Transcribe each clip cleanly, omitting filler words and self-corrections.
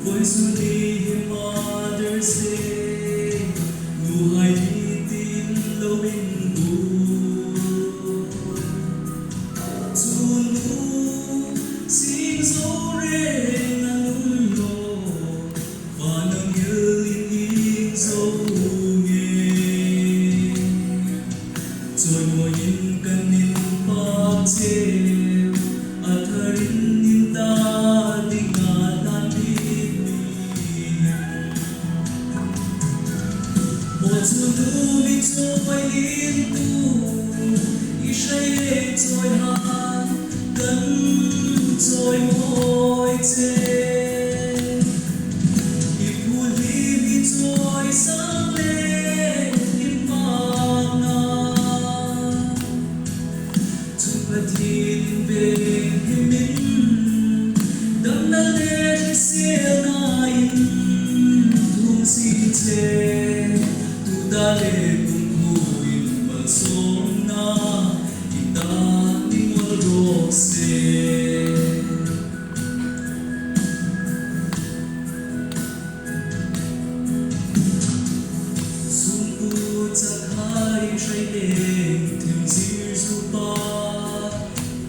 Với Sunday Mother's Day, ngủ hay tin lâu bên buồn. Xuân nu xin dấu rê ngăn lô, và nâng nhớ liên yên dấu nghề. Rồi ngồi nhìn cần nhìn bác chế, atharin nhìn ta đi ngã tan đi. Một xuân nu bị trôi yên tu, ý say lên trôi hát, cân trôi môi trên. Ý phù lý bị trôi sáng lên im bạc ngàn. Chúng ta thiên về hiểm minh, đâm nâng lên siêu ngài thùng xin chê. Ta lệ cùng vui mà sống na kita đi mua đồ xe. Xuân u chắc hai trái đêm thêm dịu du ba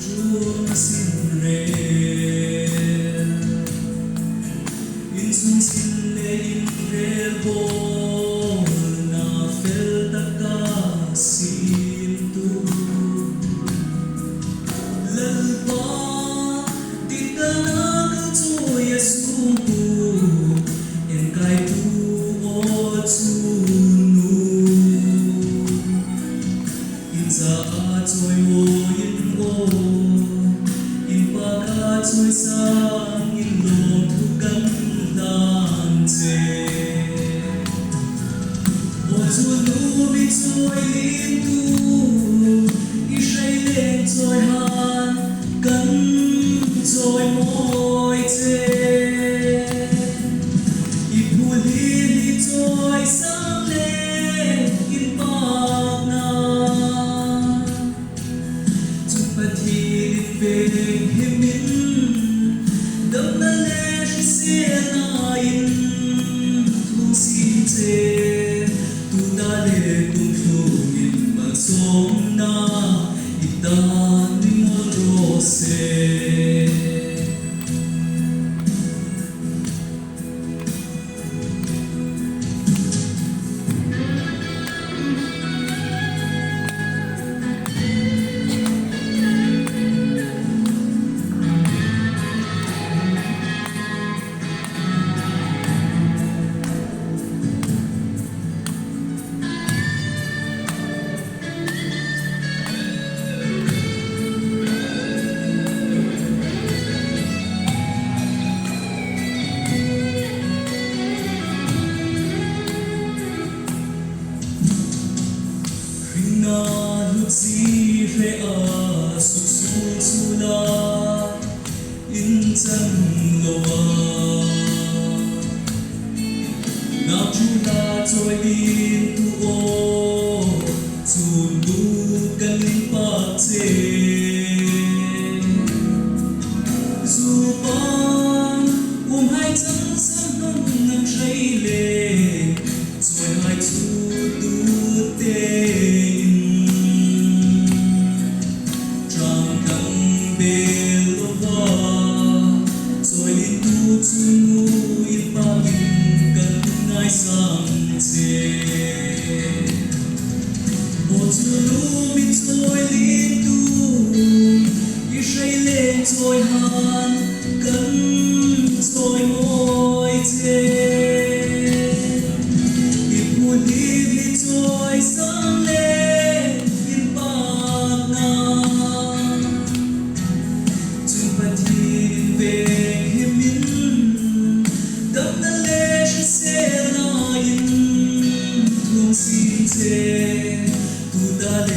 Chúa xin rê. In xuân xin lê in rê vô trôi mô in ô in ba ca trôi sang in lô thu cân đàn chê. Một chuột nu bị trôi liên tu, ý say lên trôi hát, cân trôi môi chê. Ý phù liên đi trôi sáng lên in bạc ngàn. Về hiểm minh, đâm nâng lên xe ngài thu xin chê. Tu ta lệ cùng phiêu nghìn mà sống na, ít ta đi mua đồ xe. Lúc gì phải ở sụp xuống la in chân loa nào chúng ta trôi in tu ô chùn tu cần bạc chê dù băng hai chân sắp nông nâng say lệ rồi hai chú tu tê. Một chuột nu bị trôi liên tu, ý say lên trôi hát, cân trôi môi chê. Ý phù lý bị trôi sáng lên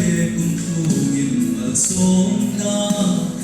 lệ cùng thu nhìn mà sống ta